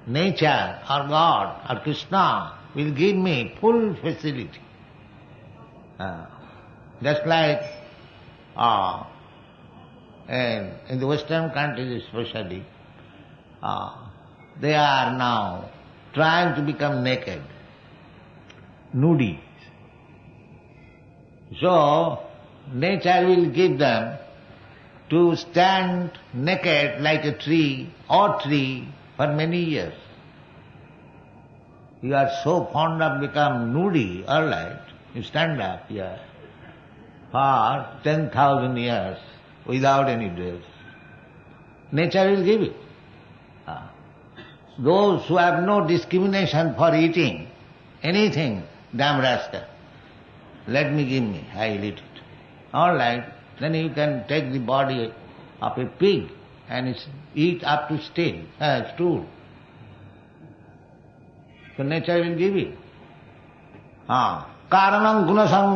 nature or God or Krishna will give me full facility. Just like in the Western countries especially, they are now trying to become naked, nudies. So, nature will give them to stand naked like a tree or tree for many years. You are so fond of become nudie, all right, you stand up here for 10,000 years without any dress. Nature will give it. Those who have no discrimination for eating anything, damn rascal, let me give me, I will eat it. All right, then you can take the body of a pig and eat up to stool. So nature will give it. Karanam gunasangam